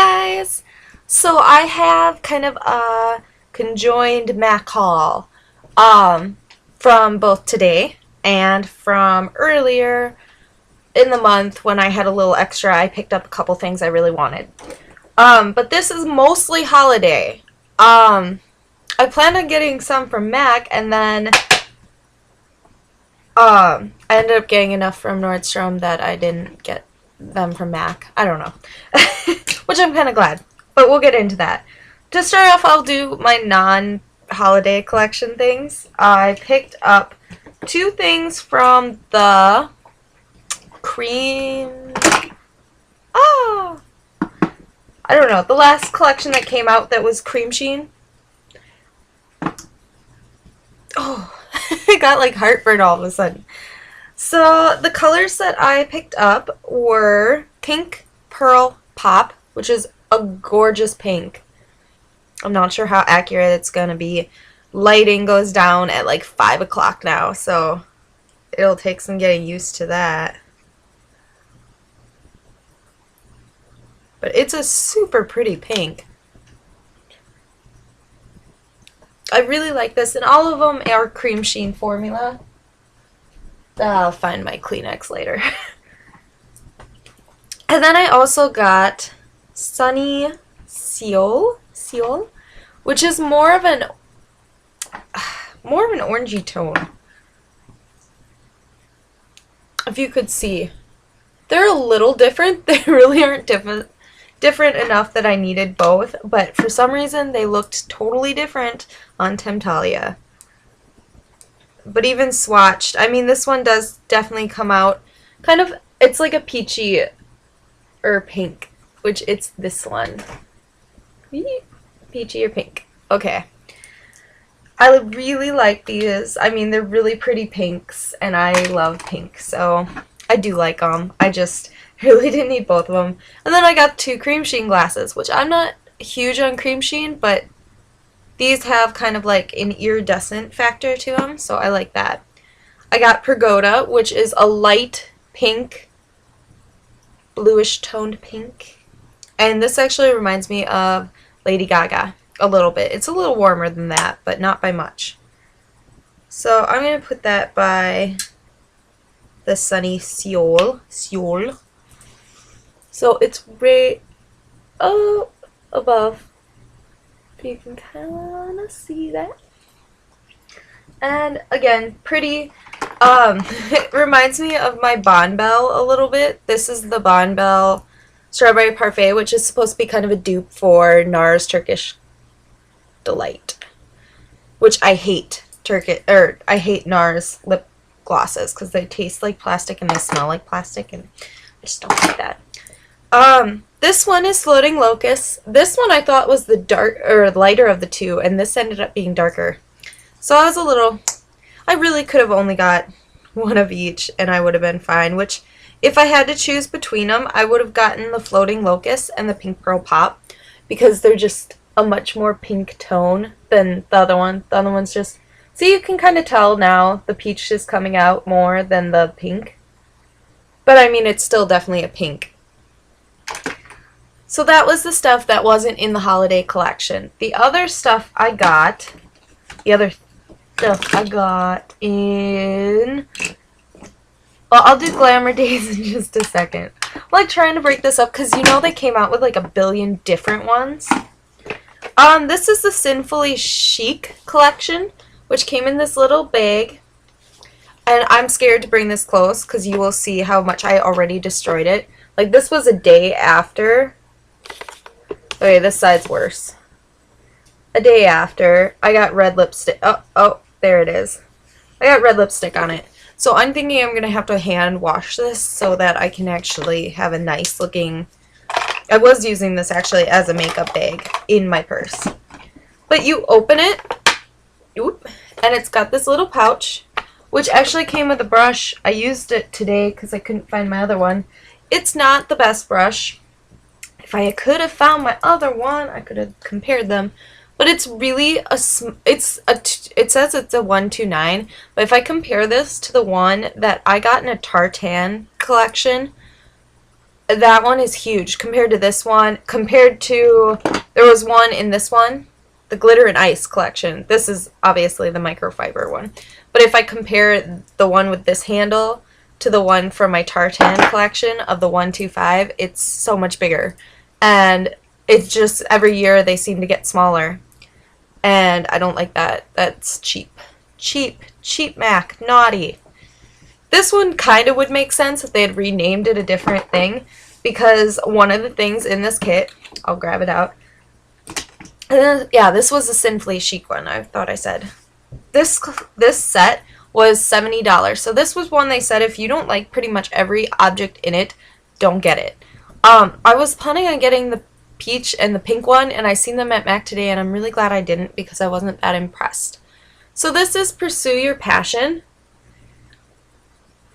guys! So I have kind of a conjoined MAC haul from both today and from earlier in the month when I had a little extra. I picked up a couple things I really wanted. But this is mostly holiday. I planned on getting some from MAC, and then I ended up getting enough from Nordstrom that I didn't get them from MAC. I don't know. Which I'm kind of glad. But we'll get into that. To start off, I'll do my non-holiday collection things. I picked up two things from the cream... Oh! I don't know. The last collection that came out that was cream sheen. Oh, I got like heartburn all of a sudden. So the colors that I picked up were Pink Pearl Pop, which is a gorgeous pink. I'm not sure how accurate it's going to be. Lighting goes down at like 5 o'clock now, so it'll take some getting used to that. But it's a super pretty pink. I really like this, and all of them are cream sheen formula. I'll find my Kleenex later. And then I also got Sunny Seoul, which is more of an orangey tone. If you could see, they're a little different. They really aren't different enough that I needed both, but for some reason they looked totally different on Temptalia. But even swatched, I mean, this one does definitely come out kind of, it's like a peachy or pink, which it's this one. Peachy or pink. Okay. I really like these. I mean, they're really pretty pinks, and I love pink, so I do like them. I just really didn't need both of them. And then I got two cream sheen glasses, which I'm not huge on cream sheen, but these have kind of like an iridescent factor to them, so I like that. I got Pagoda, which is a light pink, bluish toned pink. And this actually reminds me of Lady Gaga a little bit. It's a little warmer than that, but not by much. So I'm going to put that by the Sunny Seoul. So it's right above. You can kind of see that. And again, pretty. It reminds me of my Bon Bell a little bit. This is the Bon Bell Strawberry Parfait, which is supposed to be kind of a dupe for NARS Turkish Delight, which I hate. I hate NARS lip glosses because they taste like plastic and they smell like plastic, and I just don't like that. This one is Floating Locust. This one I thought was the dark or lighter of the two, and this ended up being darker. So I really could have only got one of each and I would have been fine, which if I had to choose between them, I would have gotten the Floating Locust and the Pink Pearl Pop because they're just a much more pink tone than the other one. The other one's just, see, you can kind of tell now the peach is coming out more than the pink. But I mean, it's still definitely a pink. So that was the stuff that wasn't in the holiday collection. The other stuff I got in... Well, I'll do Glamour Days in just a second. I'm like trying to break this up because you know they came out with like a billion different ones. This is the Sinfully Chic collection, which came in this little bag. And I'm scared to bring this close because you will see how much I already destroyed it. Like, this was a day after. Okay, this side's worse. A day after, I got red lipstick. Oh, there it is. I got red lipstick on it. So I'm thinking I'm going to have to hand wash this so that I can actually have a nice looking... I was using this actually as a makeup bag in my purse. But you open it, and it's got this little pouch, which actually came with a brush. I used it today because I couldn't find my other one. It's not the best brush. If I could have found my other one, I could have compared them. But it's really it says it's a 129, but if I compare this to the one that I got in a tartan collection, that one is huge compared to this one. Compared to, there was one in this one, the Glitter and Ice collection. This is obviously the microfiber one. But if I compare the one with this handle to the one from my tartan collection of the 125, it's so much bigger. And it's just every year they seem to get smaller. And I don't like that. That's cheap. Cheap Mac. Naughty. This one kind of would make sense if they had renamed it a different thing, because one of the things in this kit, I'll grab it out. Yeah, this was a Sinfully Chic one, I thought I said. This set was $70. So this was one they said if you don't like pretty much every object in it, don't get it. I was planning on getting the peach and the pink one, and I seen them at MAC today, and I'm really glad I didn't because I wasn't that impressed. So this is Pursue Your Passion.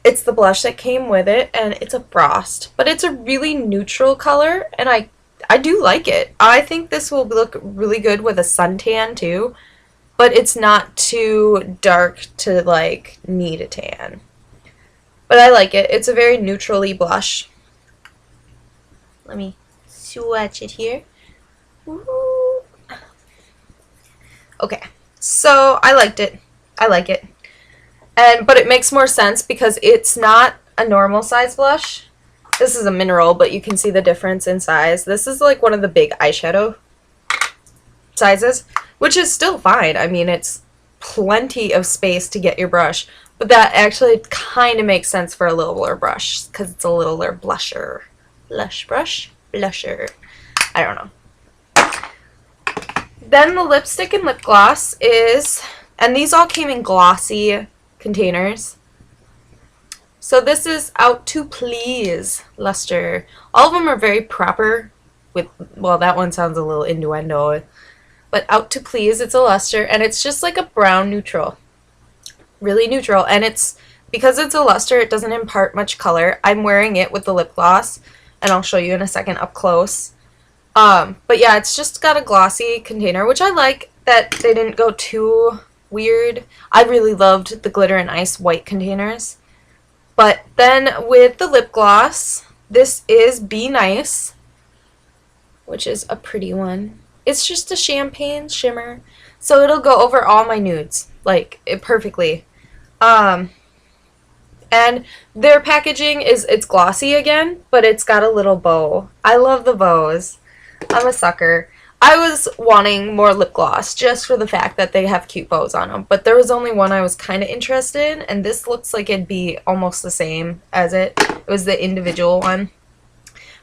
It's the blush that came with it, and it's a frost, but it's a really neutral color, and I do like it. I think this will look really good with a suntan too, but it's not too dark to like need a tan. But I like it. It's a very neutrally blush. Let me swatch it here. Woo. Okay, so I liked it. I like it. But it makes more sense because it's not a normal size blush. This is a mineral, but you can see the difference in size. This is like one of the big eyeshadow sizes, which is still fine. I mean, it's plenty of space to get your brush, but that actually kind of makes sense for a littler brush because it's a littler blusher. Blusher. I don't know. Then the lipstick and lip gloss is, and these all came in glossy containers. So this is Out to Please luster. All of them are very proper with, well, that one sounds a little innuendo, but Out to Please, it's a luster, and it's just like a brown neutral. Really neutral, and it's, because it's a luster, it doesn't impart much color. I'm wearing it with the lip gloss, and I'll show you in a second up close. But yeah, it's just got a glossy container, which I like that they didn't go too weird. I really loved the Glitter and Ice white containers. But then with the lip gloss, this is Be Nice, which is a pretty one. It's just a champagne shimmer, so it'll go over all my nudes, like, perfectly. And their packaging is, it's glossy again, but it's got a little bow. I love the bows. I'm a sucker. I was wanting more lip gloss just for the fact that they have cute bows on them, but there was only one I was kind of interested in, and this looks like it'd be almost the same as it. It was the individual one.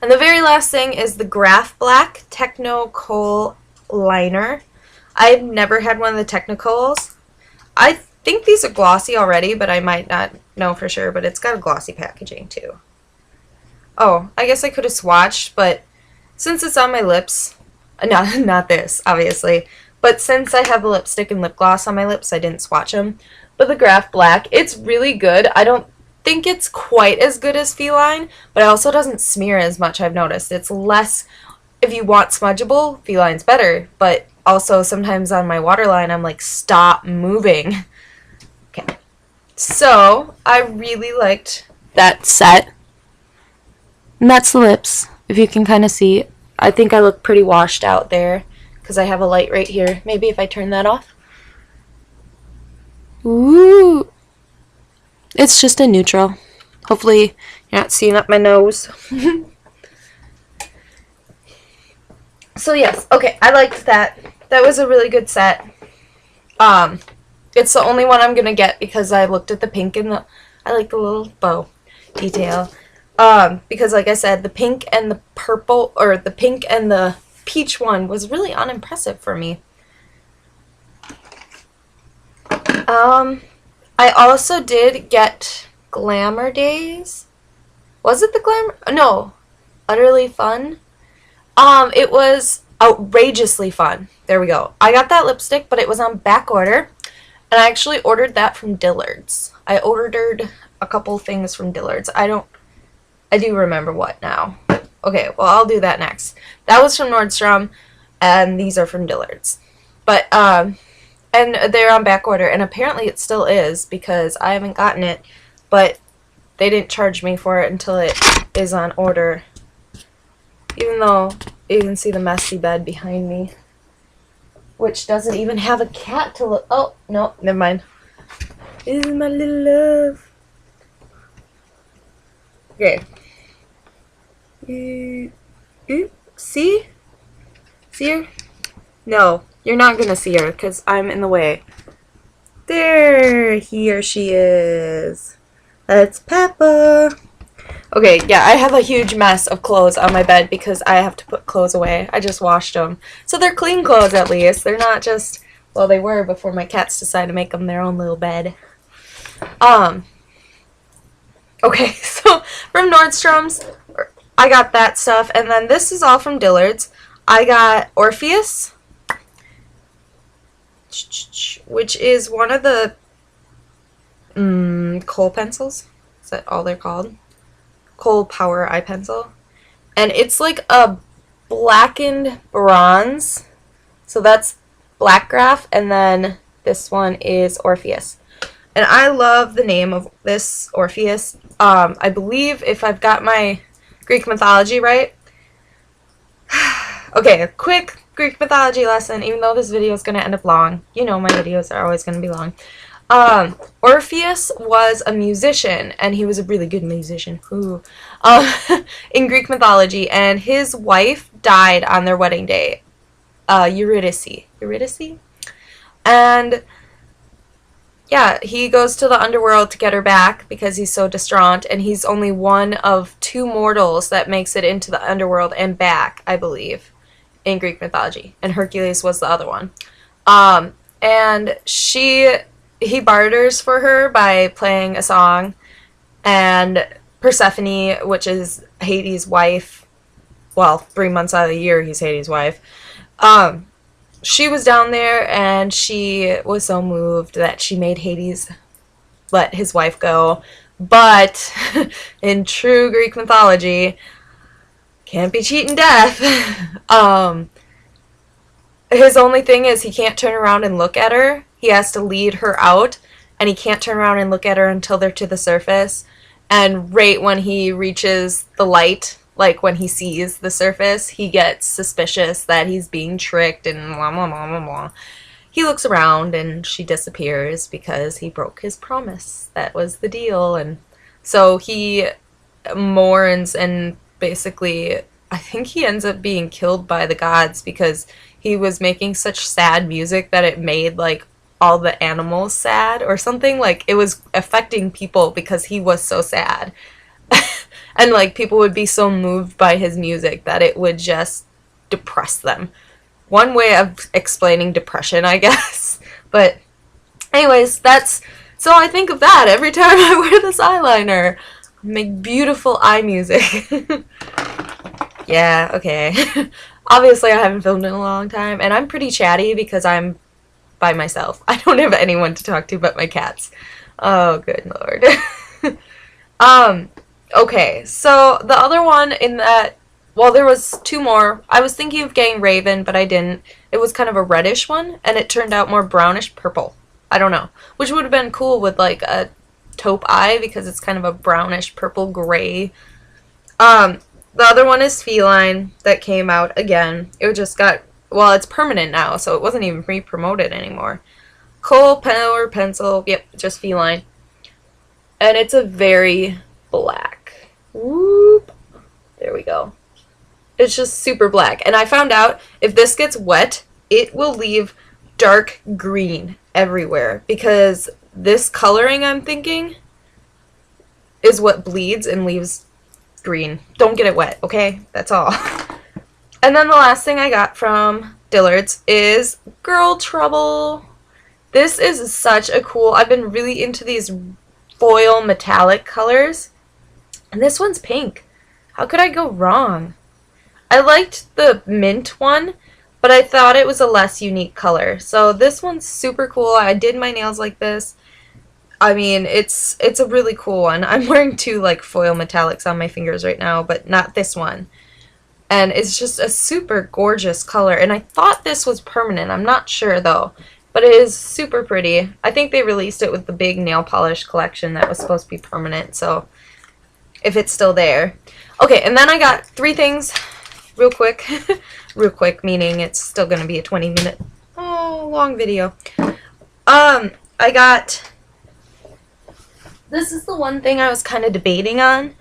And the very last thing is the Graph Black Techno Kohl Liner. I've never had one of the Technicols. I think these are glossy already, but I might not know for sure, but it's got a glossy packaging too. Oh, I guess I could have swatched, but since it's on my lips, not this, obviously, but since I have a lipstick and lip gloss on my lips, I didn't swatch them. But the Graph Black, it's really good. I don't think it's quite as good as Feline, but it also doesn't smear as much, I've noticed. It's less, if you want smudgeable, Feline's better, but also sometimes on my waterline, I'm like, stop moving. Okay, so I really liked that set. And that's the lips, if you can kind of see. I think I look pretty washed out there because I have a light right here. Maybe if I turn that off. Ooh. It's just a neutral. Hopefully you're not seeing up my nose. So yes, okay, I liked that. That was a really good set. It's the only one I'm gonna get because I looked at the pink and I like the little bow detail. Because like I said, the pink and the purple, or the pink and the peach one was really unimpressive for me. I also did get Glamour Days. Was it the Glamour? No. Utterly Fun. It was Outrageously Fun. There we go. I got that lipstick, but it was on back order. And I actually ordered that from Dillards. I ordered a couple things from Dillards. I do remember what now. Okay, well, I'll do that next. That was from Nordstrom, and these are from Dillards. But, and they're on back order, and apparently it still is, because I haven't gotten it, but they didn't charge me for it until it is on order. Even though you can see the messy bed behind me, which doesn't even have a cat to look. Oh, no, never mind. This is my little love. Okay. See? See her? No, you're not gonna see her because I'm in the way. There, here she is. That's Peppa. Okay, yeah, I have a huge mess of clothes on my bed because I have to put clothes away. I just washed them. So they're clean clothes at least. They're not just, well, they were before my cats decided to make them their own little bed. Okay, so from Nordstrom's, I got that stuff. And then this is all from Dillards. I got Orpheus, which is one of the kohl pencils. Is that all they're called? Kohl Power Eye Pencil. And it's like a blackened bronze. So that's Black Graph. And then this one is Orpheus. And I love the name of this Orpheus. I believe if I've got my Greek mythology right. Okay, a quick Greek mythology lesson, even though this video is going to end up long. You know my videos are always going to be long. Orpheus was a musician, and he was a really good musician. In Greek mythology, and his wife died on their wedding day. Eurydice. And yeah, he goes to the underworld to get her back because he's so distraught, and he's only one of 2 mortals that makes it into the underworld and back, I believe, in Greek mythology. And Hercules was the other one. And he barters for her by playing a song, and Persephone, which is Hades' wife, well, 3 months out of the year he's Hades' wife, she was down there, and she was so moved that she made Hades let his wife go. But in true Greek mythology, can't be cheating death. His only thing is he can't turn around and look at her. He has to lead her out, and he can't turn around and look at her until they're to the surface. And right when he reaches the light, like when he sees the surface, he gets suspicious that he's being tricked and blah, blah, blah, blah, blah. He looks around and she disappears because he broke his promise. That was the deal. And so he mourns, and basically I think he ends up being killed by the gods because he was making such sad music that it made like all the animals sad or something. Like it was affecting people because he was so sad. And like people would be so moved by his music that it would just depress them. One way of explaining depression, I guess. But anyways, so I think of that every time I wear this eyeliner. Make beautiful eye music. Yeah, okay. Obviously I haven't filmed in a long time, and I'm pretty chatty because I'm by myself. I don't have anyone to talk to but my cats. Oh, good lord. Okay, so the other one in that, well, there was 2 more. I was thinking of getting Raven, but I didn't. It was kind of a reddish one, and it turned out more brownish purple. I don't know. Which would have been cool with like a taupe eye because it's kind of a brownish purple gray. The other one is Feline that came out again. It just got, well, it's permanent now, so it wasn't even re-promoted anymore. Kohl Power Pencil, yep, just Feline. And it's a very black. Whoop. There we go. It's just super black. And I found out if this gets wet, it will leave dark green everywhere because this coloring, I'm thinking, is what bleeds and leaves green. Don't get it wet, okay? That's all. And then the last thing I got from Dillard's is Girl Trouble. This is such a cool, I've been really into these foil metallic colors. And this one's pink. How could I go wrong? I liked the mint one, but I thought it was a less unique color. So this one's super cool. I did my nails like this. I mean, it's a really cool one. I'm wearing 2 like foil metallics on my fingers right now, but not this one. And it's just a super gorgeous color. And I thought this was permanent. I'm not sure though. But it is super pretty. I think they released it with the big nail polish collection that was supposed to be permanent. So if it's still there. Okay, and then I got 3 things real quick. Real quick, meaning it's still gonna be a 20-minute long video. I got, this is the one thing I was kind of debating on.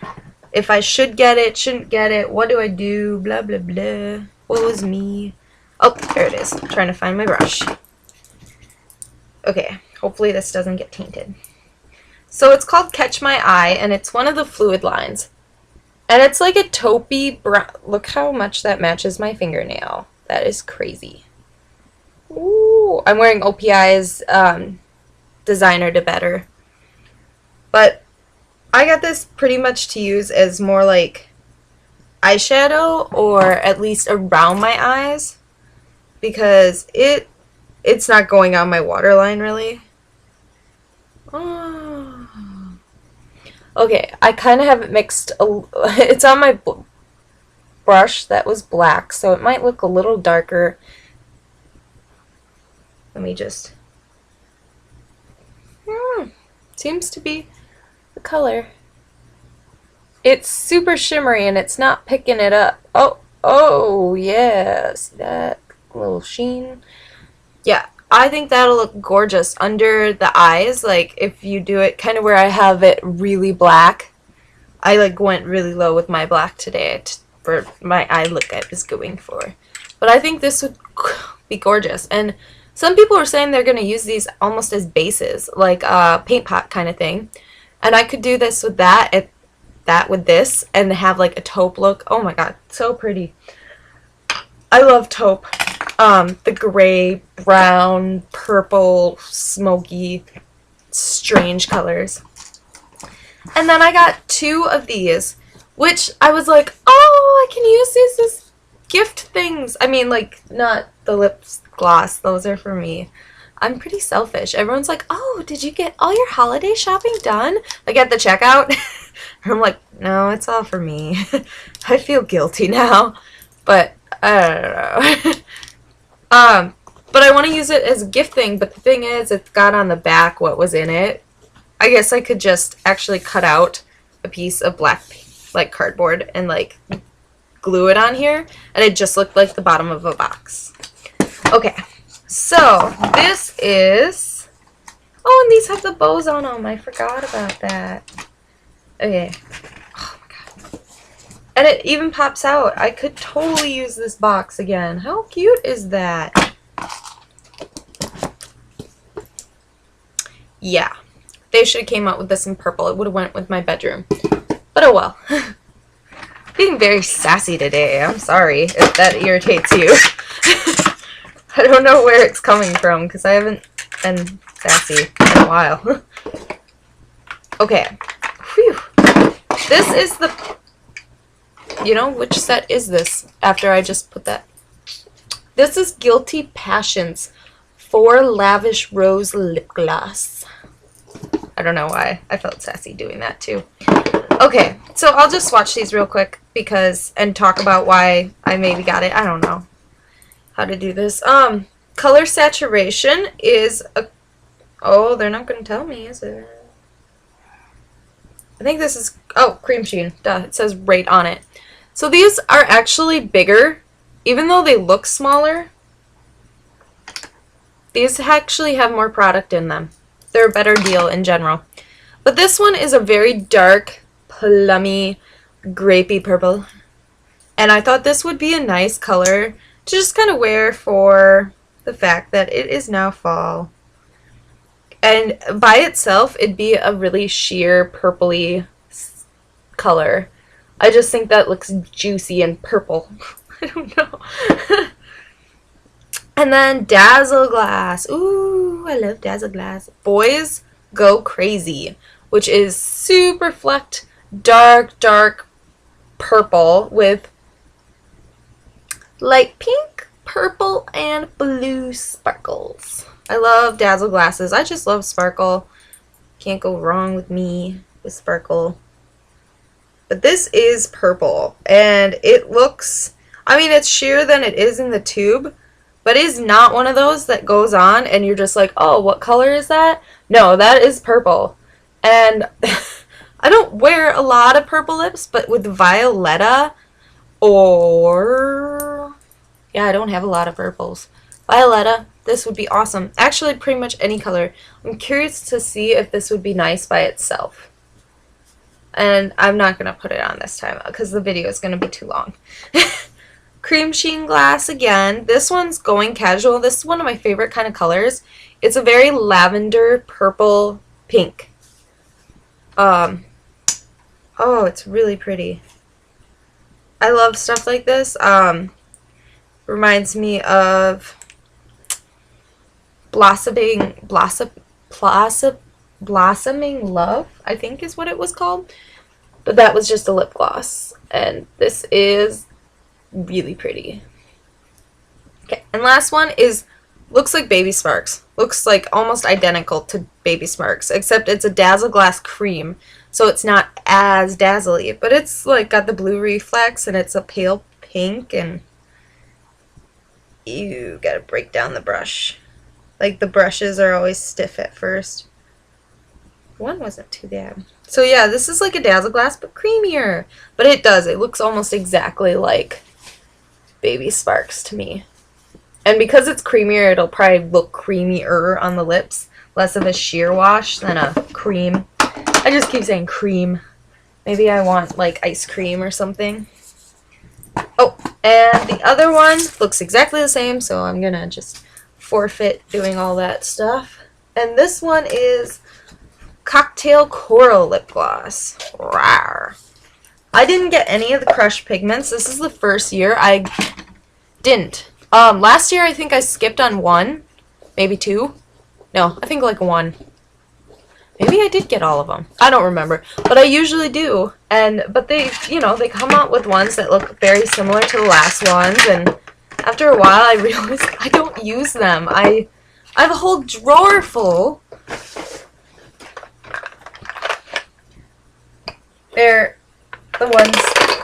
If I should get it, shouldn't get it, what do I do, blah, blah, blah. What was me? Oh, there it is. I'm trying to find my brush. Okay, hopefully this doesn't get tainted. So it's called Catch My Eye, and it's one of the fluid lines. And it's like a taupey brown. Look how much that matches my fingernail. That is crazy. Ooh, I'm wearing OPI's Designer to Better. But I got this pretty much to use as more like eyeshadow, or at least around my eyes, because it's not going on my waterline really. Oh. Okay, I kind of have it mixed. It's on my brush that was black, so it might look a little darker. Let me just... seems to be the color. It's super shimmery and it's not picking it up. Oh, yeah. See that little sheen? Yeah, I think that'll look gorgeous under the eyes. Like, if you do it kind of where I have it really black. I, like, went really low with my black today for my eye look I was going for. But I think this would be gorgeous. And some people are saying they're going to use these almost as bases, like a paint pot kind of thing. And I could do this with that, with this, and have like a taupe look. Oh my god, so pretty. I love taupe. The gray, brown, purple, smoky, strange colors. And then I got 2 of these, which I was like, oh, I can use these as gift things. I mean, like, not the lip gloss. Those are for me. I'm pretty selfish. Everyone's like, oh, did you get all your holiday shopping done? Like at the checkout. I'm like, no, it's all for me. I feel guilty now. But I don't know. But I want to use it as a gift thing. But the thing is, it's got on the back what was in it. I guess I could just actually cut out a piece of black, like, cardboard and, like, glue it on here. And it just looked like the bottom of a box. Okay. So, this is... Oh, and these have the bows on them. I forgot about that. Okay. Oh, my God. And it even pops out. I could totally use this box again. How cute is that? Yeah. They should have came out with this in purple. It would have went with my bedroom. But oh well. Being very sassy today. I'm sorry if that irritates you. I don't know where it's coming from because I haven't been sassy in a while. Okay. Whew. This is the... You know, which set is this? After I just put that... This is Guilty Passions 4 Lavish Rose Lip Gloss. I don't know why. I felt sassy doing that too. Okay, so I'll just swatch these real quick because... And talk about why I maybe got it. I don't know how to do this. Color saturation is a... Oh, they're not going to tell me, is it? I think this is... Oh, cream sheen. Duh, it says right on it. So these are actually bigger. Even though they look smaller, these actually have more product in them. They're a better deal in general. But this one is a very dark, plummy, grapey purple. And I thought this would be a nice color to just kind of wear for the fact that it is now fall. And by itself, it'd be a really sheer purpley color. I just think that looks juicy and purple. I don't know. And then Dazzle Glass. Ooh, I love Dazzle Glass. Boys Go Crazy, which is super flecked, dark, dark purple with light pink, purple, and blue sparkles. I love Dazzle Glasses. I just love sparkle. Can't go wrong with me with sparkle. But this is purple, and it looks... I mean, it's sheerer than it is in the tube, but it is not one of those that goes on and you're just like, oh, what color is that? No, that is purple. And I don't wear a lot of purple lips, but with Violetta, Or, yeah, I don't have a lot of purples. Violetta, this would be awesome. Actually, pretty much any color. I'm curious to see if this would be nice by itself. And I'm not going to put it on this time because the video is going to be too long. Cream sheen glass again. This one's going casual. This is one of my favorite kind of colors. It's a very lavender, purple, pink. Oh, it's really pretty. I love stuff like this. Reminds me of blossoming love, I think is what it was called. But that was just a lip gloss. And this is really pretty. Okay, and last one is, looks like Baby Sparks. Looks like almost identical to Baby Sparks, except it's a Dazzle Glass cream, so it's not as dazzly, but it's like got the blue reflex and it's a pale pink, and you gotta break down the brush. Like, the brushes are always stiff at first. One wasn't too bad. So yeah, this is like a Dazzle Glass, but creamier. But it does. It looks almost exactly like Baby Sparks to me. And because it's creamier, it'll probably look creamier on the lips. Less of a sheer wash than a cream. I just keep saying cream. Maybe I want like ice cream or something. Oh, and the other one looks exactly the same, so I'm gonna just forfeit doing all that stuff. And this one is Cocktail Coral Lip Gloss. Rawr. I didn't get any of the Crush pigments. This is the first year I didn't. Last year I think I skipped on one, maybe two. No, I think like one. Maybe I did get all of them. I don't remember, but I usually do. But they, you know, they come out with ones that look very similar to the last ones, and after a while I realized I don't use them. I have a whole drawer full. They're the ones.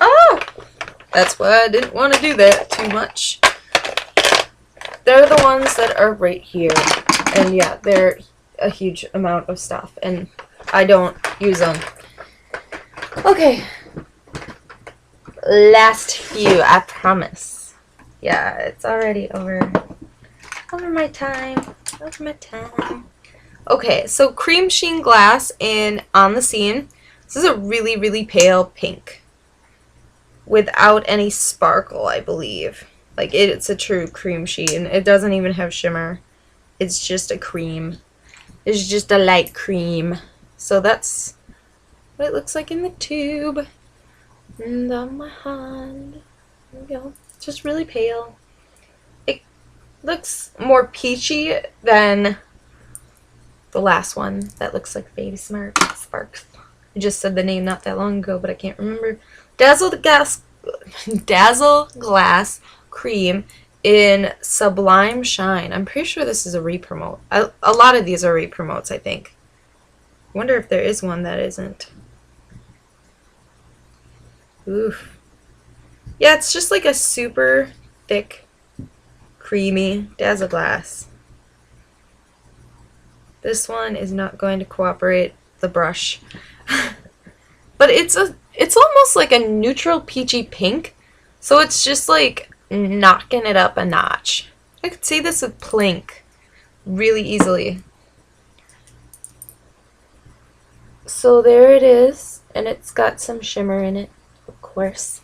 Oh! That's why I didn't want to do that too much. They're the ones that are right here. And yeah, they're a huge amount of stuff. And I don't use them. Okay. Last few, I promise. Yeah, it's already over my time. Over my time. Okay, so cream sheen glass in On the Scene. This is a really, really pale pink. Without any sparkle, I believe. Like, it's a true cream sheen. It doesn't even have shimmer. It's just a cream. It's just a light cream. So that's what it looks like in the tube. And on my hand. There we go. It's just really pale. It looks more peachy than the last one. That looks like Baby Sparks. I just said the name not that long ago, but I can't remember. Dazzle Glass Cream in Sublime Shine. I'm pretty sure this is a re-promote. A lot of these are re-promotes, I think. I wonder if there is one that isn't. Oof. Yeah, it's just like a super thick, creamy Dazzle Glass. This one is not going to cooperate, the brush. But it's almost like a neutral peachy pink. So it's just like knocking it up a notch. I could see this with Plink really easily. So there it is, and it's got some shimmer in it, of course.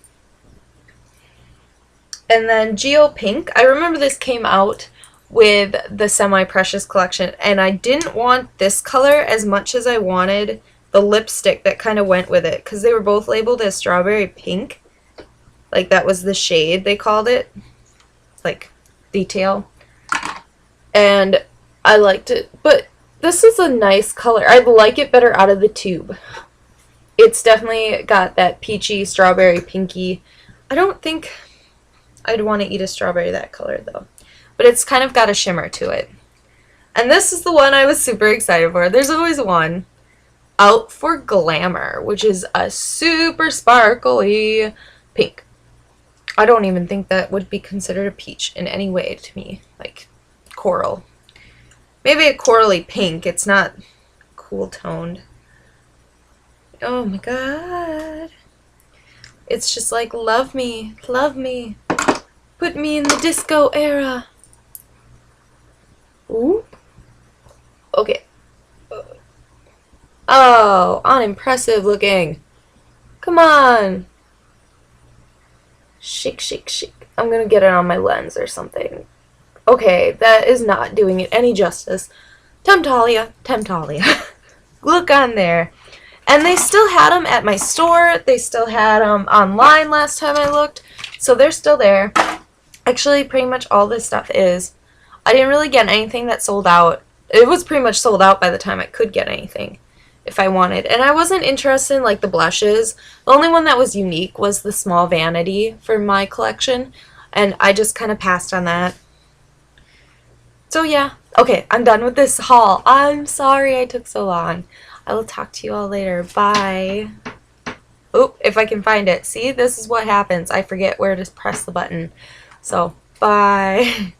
And then Geo Pink. I remember this came out with the Semi-Precious collection, and I didn't want this color as much as I wanted the lipstick that kind of went with it, because they were both labeled as Strawberry Pink. Like, that was the shade they called it. Like, detail. And I liked it. But this is a nice color. I like it better out of the tube. It's definitely got that peachy, strawberry, pinky. I don't think I'd want to eat a strawberry that color, though. But it's kind of got a shimmer to it. And this is the one I was super excited for. There's always one. Out for Glamour, which is a super sparkly pink. I don't even think that would be considered a peach in any way to me. Like, coral. Maybe a corally pink. It's not cool toned. Oh my god. It's just like, love me, love me. Put me in the disco era. Ooh. Okay. Oh, unimpressive looking. Come on. Shake, shake, shake. I'm gonna get it on my lens or something. Okay, that is not doing it any justice. Temptalia, Temptalia. Look on there. And they still had them at my store. They still had them online last time I looked. So they're still there. Actually, pretty much all this stuff is. I didn't really get anything that sold out. It was pretty much sold out by the time I could get anything if I wanted. And I wasn't interested in like the blushes. The only one that was unique was the small vanity for my collection. And I just kind of passed on that. So yeah. Okay, I'm done with this haul. I'm sorry I took so long. I will talk to you all later. Bye. Oh, if I can find it. See, this is what happens. I forget where to press the button. So, bye.